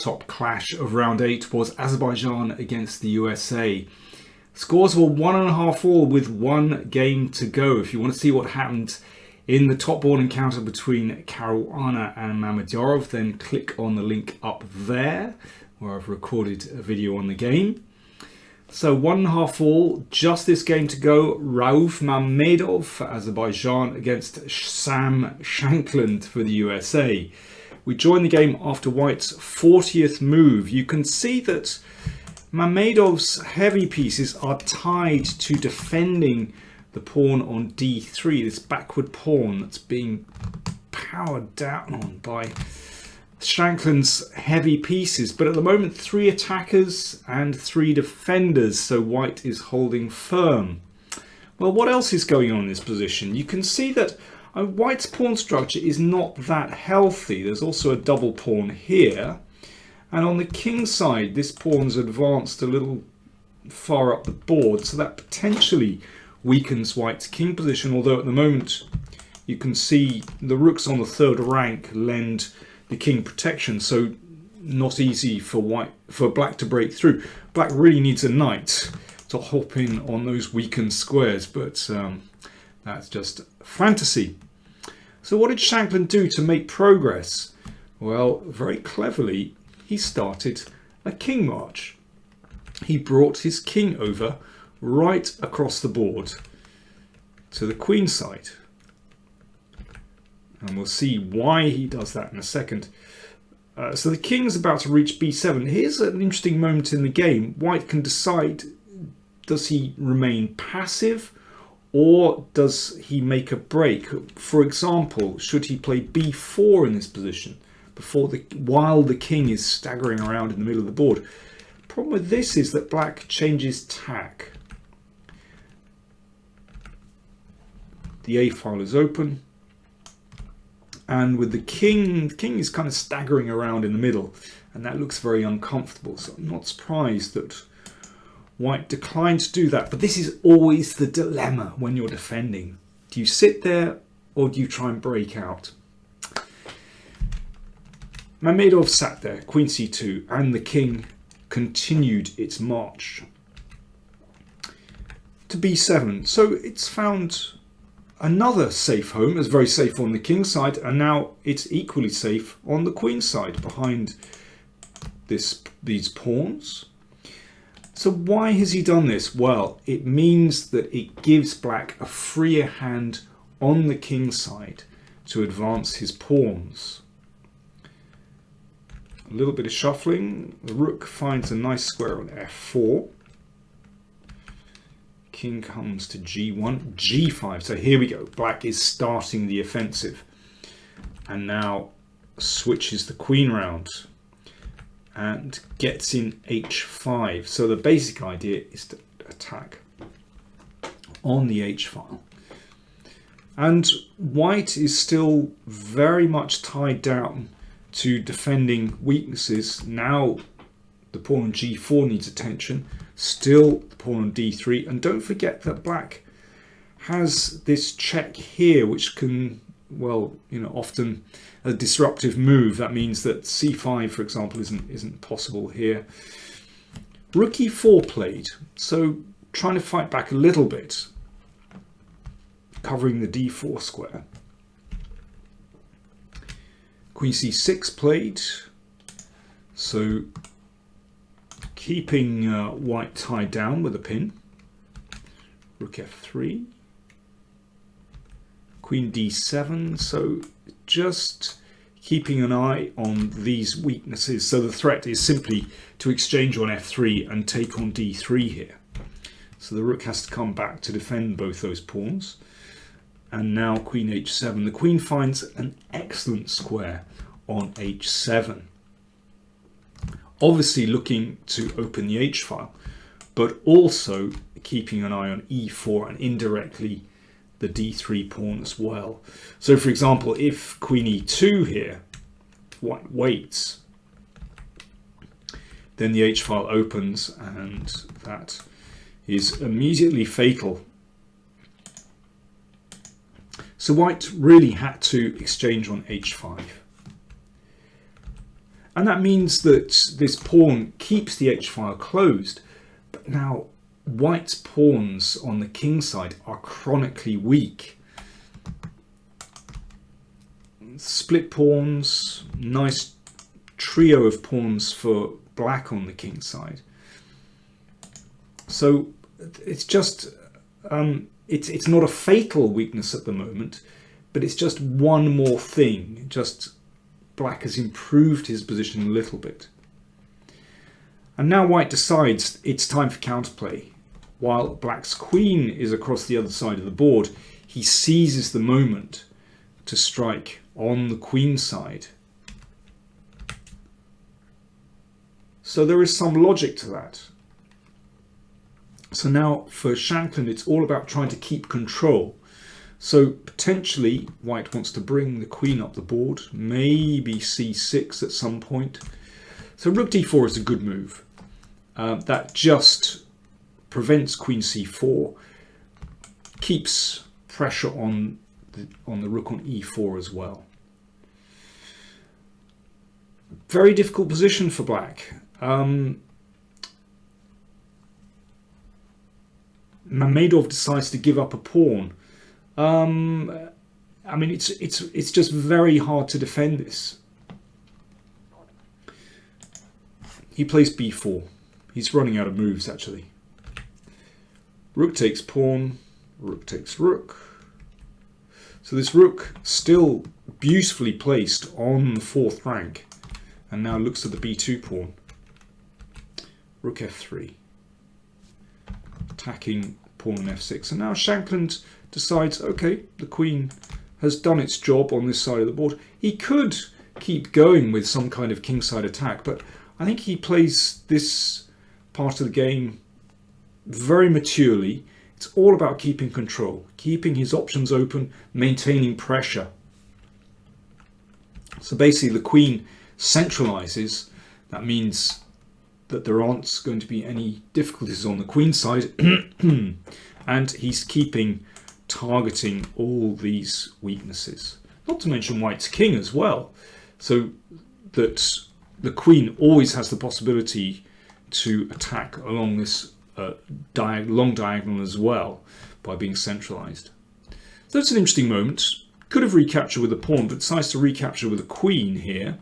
top clash of round 8 was Azerbaijan against the USA. Scores were 1.5 all with 1 game to go. If you want to see what happened in the top board encounter between Caruana and Mamedov, then click on the link up there where I've recorded a video on the game. So 1.5 all, just this game to go. Rauf Mamedov for Azerbaijan against Sam Shankland for the USA. We join the game after White's 40th move. You can see that Mamedov's heavy pieces are tied to defending the pawn on d3, this backward pawn that's being powered down on by Shankland's heavy pieces. But at the moment, 3 attackers and 3 defenders, so White is holding firm. Well, what else is going on in this position? You can see that White's pawn structure is not that healthy. There's also a double pawn here. And on the king side, this pawn's advanced a little far up the board, so that potentially weakens White's king position. Although at the moment, you can see the rooks on the 3rd rank lend the king protection, so not easy for Black to break through. Black really needs a knight to hop in on those weakened squares, but that's just fantasy. So what did Shankland do to make progress? Well, very cleverly, he started a king march. He brought his king over right across the board to the queen side. And we'll see why he does that in a second. So the king's about to reach b7. Here's an interesting moment in the game. White can decide, does he remain passive or does he make a break? For example, should he play b4 in this position while the king is staggering around in the middle of the board? The problem with this is that Black changes tack. The a file is open. And with the king is kind of staggering around in the middle, and that looks very uncomfortable. So I'm not surprised that White declined to do that. But this is always the dilemma when you're defending. Do you sit there or do you try and break out? Mamedov sat there, queen c2, and the king continued its march to b7. So it's found another safe home. It's very safe on the king side, and now it's equally safe on the queen side behind these pawns. So why has he done this? Well, it means that it gives Black a freer hand on the king side to advance his pawns. A little bit of shuffling. The rook finds a nice square on f4. King comes to g1, g5. So here we go. Black is starting the offensive and now switches the queen round and gets in h5. So the basic idea is to attack on the h file. And White is still very much tied down to defending weaknesses. Now the pawn on g4 needs attention. Still the pawn on d3. And don't forget that Black has this check here, which can, well, often a disruptive move. That means that c5, for example, isn't possible here. Rook e4 played, so trying to fight back a little bit, covering the d4 square. Queen c6 played, so keeping White tied down with a pin. Rook f3. Queen d7, so just keeping an eye on these weaknesses. So the threat is simply to exchange on f3 and take on d3 here. So the rook has to come back to defend both those pawns. And now queen h7. The queen finds an excellent square on h7. Obviously looking to open the h file, but also keeping an eye on e4 and indirectly the d3 pawn as well. So for example, if queen e2 here, White waits, then the h file opens, and that is immediately fatal. So White really had to exchange on h5. And that means that this pawn keeps the h-file closed. But now white's pawns on the king side are chronically weak. Split pawns, nice trio of pawns for black on the king side. So it's just, it's not a fatal weakness at the moment, but it's just one more thing. Just black has improved his position a little bit. And now white decides it's time for counterplay. While black's queen is across the other side of the board, he seizes the moment to strike on the queen side. So there is some logic to that. So now for Shankland, it's all about trying to keep control. So potentially white wants to bring the queen up the board, maybe c6 at some point. So rook d4 is a good move. That just prevents queen c4, keeps pressure on the rook on e4 as well. Very difficult position for black. Mamedov decides to give up a pawn. I mean, it's just very hard to defend this. He plays b4. He's running out of moves, actually. Rook takes pawn, rook takes rook. So this rook still beautifully placed on the 4th rank, and now looks at the b2 pawn. Rook f3. Attacking pawn on f6. And now Shankland decides, okay, the queen has done its job on this side of the board. He could keep going with some kind of kingside attack, but I think he plays this part of the game very maturely. It's all about keeping control, keeping his options open, maintaining pressure. So basically the queen centralizes. That means that there aren't going to be any difficulties on the queen side. And he's targeting all these weaknesses. Not to mention white's king as well. So that the queen always has the possibility to attack along this long diagonal as well by being centralized. So that's an interesting moment. Could have recaptured with a pawn, but decides to recapture with a queen here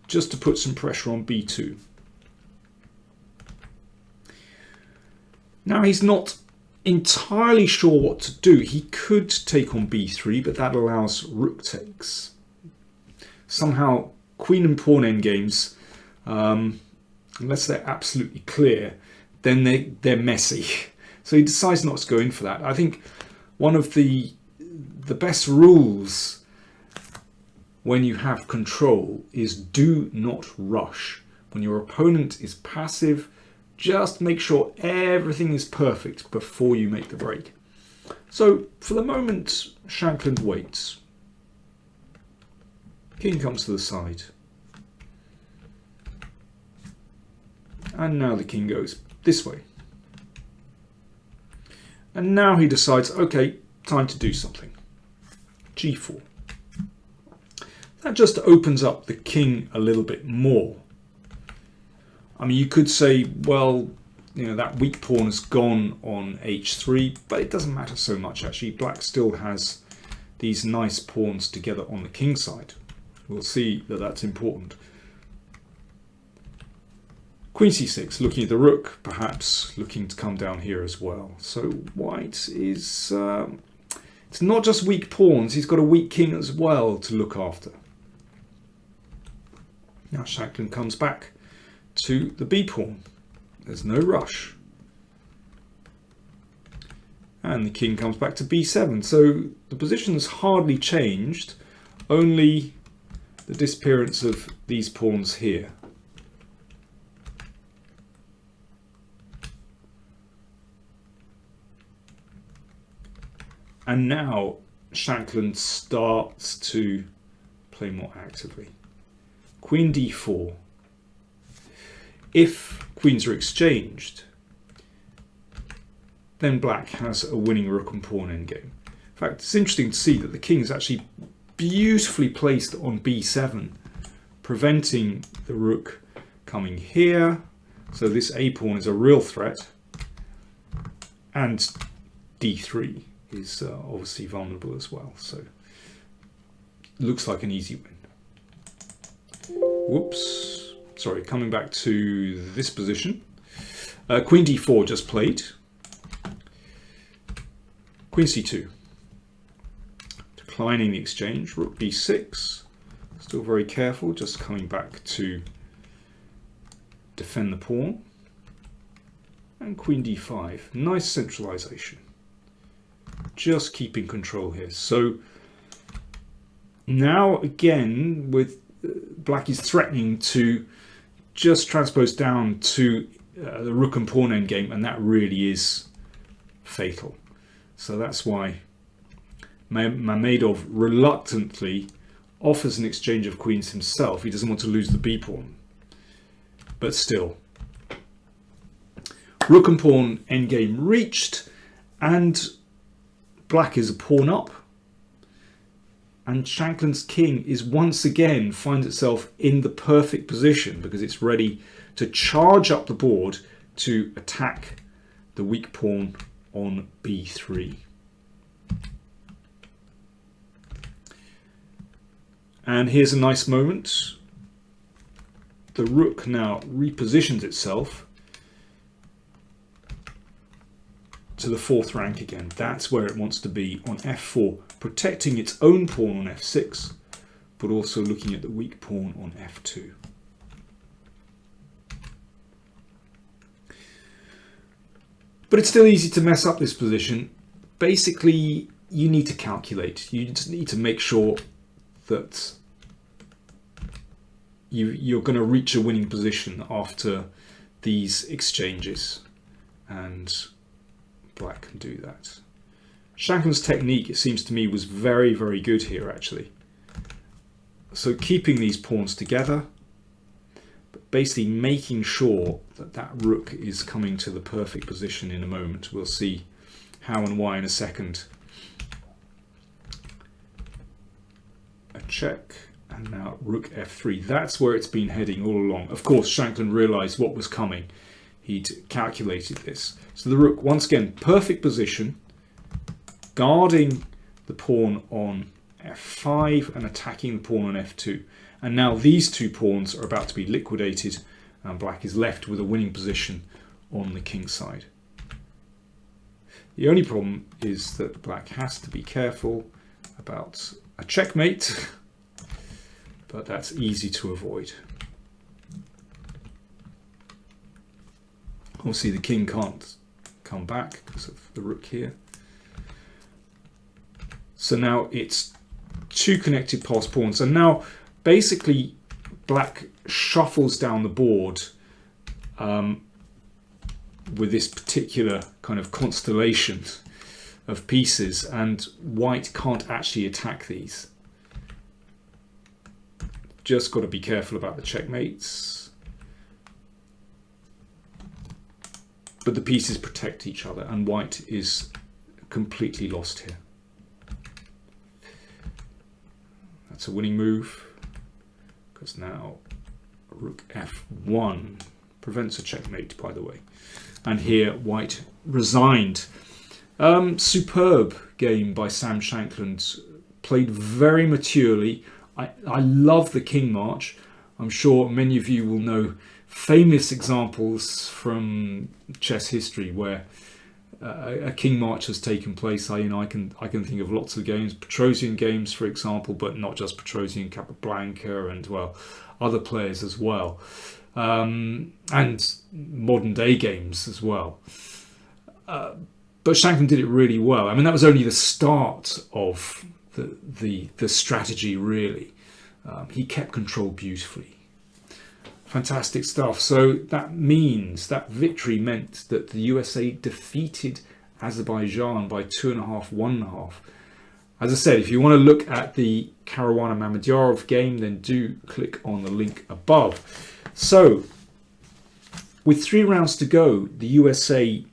just to put some pressure on b2. Now he's not entirely sure what to do. He could take on b3, but that allows rook takes. Somehow queen and pawn endgames, unless they're absolutely clear, then they're messy. So he decides not to go in for that. I think one of the best rules when you have control is do not rush. When your opponent is passive, just make sure everything is perfect before you make the break. So for the moment, Shankland waits. King comes to the side. And now the king goes this way. And now he decides, okay, time to do something. g4. That just opens up the king a little bit more. I mean, you could say, well, you know, that weak pawn has gone on h3, but it doesn't matter so much, actually. Black still has these nice pawns together on the king side. We'll see that that's important. Queen c6, looking at the rook, perhaps looking to come down here as well. So white is, it's not just weak pawns, he's got a weak king as well to look after. Now Shankland comes back to the b pawn. There's no rush. And the king comes back to b7. So the position has hardly changed, only the disappearance of these pawns here. And now Shankland starts to play more actively. Queen d4. If queens are exchanged, then black has a winning rook and pawn endgame. In fact, it's interesting to see that the king is actually beautifully placed on b7, preventing the rook coming here. So this a pawn is a real threat, and d3 is obviously vulnerable as well. So looks like an easy win. Whoops, sorry, coming back to this position. Queen d4 just played. Queen c2. Declining the exchange. Rook b6. Still very careful, just coming back to defend the pawn. And queen d5. Nice centralization. Just keeping control here. So now again, with black is threatening to just transpose down to the rook and pawn endgame, and that really is fatal. So that's why Mamedov reluctantly offers an exchange of queens himself. He doesn't want to lose the b pawn, but still. Rook and pawn endgame reached, and black is a pawn up. And Shankland's king is once again finds itself in the perfect position because it's ready to charge up the board to attack the weak pawn on b3. And here's a nice moment. The rook now repositions itself to the 4th rank again. That's where it wants to be on f4, protecting its own pawn on f6, but also looking at the weak pawn on f2. But it's still easy to mess up this position. Basically, you need to calculate. You just need to make sure that you're going to reach a winning position after these exchanges, and black can do that. Shankland's technique, it seems to me, was very, very good here actually. So keeping these pawns together, but basically making sure that that rook is coming to the perfect position in a moment. We'll see how and why in a second. A check, and now rook f3. That's where it's been heading all along. Of course, Shankland realized what was coming. He'd calculated this. So the rook, once again, perfect position, guarding the pawn on f5 and attacking the pawn on f2. And now these two pawns are about to be liquidated, and black is left with a winning position on the king side. The only problem is that black has to be careful about a checkmate, but that's easy to avoid. Obviously the king can't come back because of the rook here. So now it's two connected passed pawns, and now basically black shuffles down the board with this particular kind of constellation of pieces, and white can't actually attack these. Just got to be careful about the checkmates. But the pieces protect each other, and white is completely lost here. That's a winning move, because now rook f1 prevents a checkmate, by the way. And here white resigned. Superb game by Sam Shankland, played very maturely. I love the king march. I'm sure many of you will know famous examples from chess history where a king march has taken place. I can think of lots of games, Petrosian games, for example, but not just Petrosian, Capablanca, and well, other players as well, and modern day games as well. But Shankland did it really well. I mean, that was only the start of the strategy, really. He kept control beautifully. Fantastic stuff. So that means that victory meant that the USA defeated Azerbaijan by 2.5, 1.5. As I said, if you want to look at the Caruana Mamedov game, then do click on the link above. So with 3 rounds to go, the USA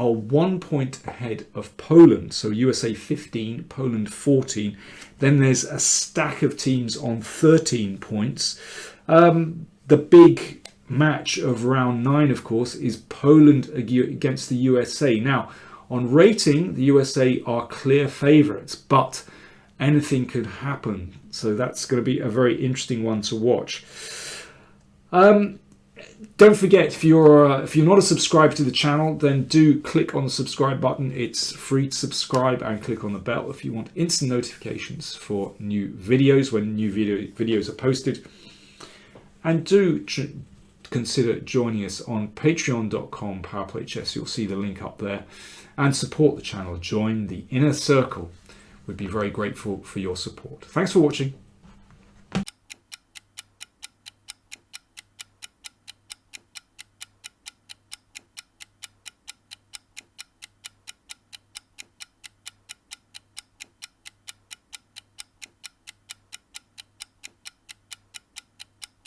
are 1 point ahead of Poland. So USA 15, Poland 14. Then there's a stack of teams on 13 points. The big match of round 9, of course, is Poland against the USA. Now, on rating, the USA are clear favourites, but anything could happen. So that's going to be a very interesting one to watch. Don't forget, if you're not a subscriber to the channel, then do click on the subscribe button. It's free to subscribe, and click on the bell if you want instant notifications for new videos when new videos are posted. And do consider joining us on patreon.com PowerPlayChess. You'll see the link up there, and support the channel. Join the inner circle. We'd be very grateful for your support. Thanks for watching.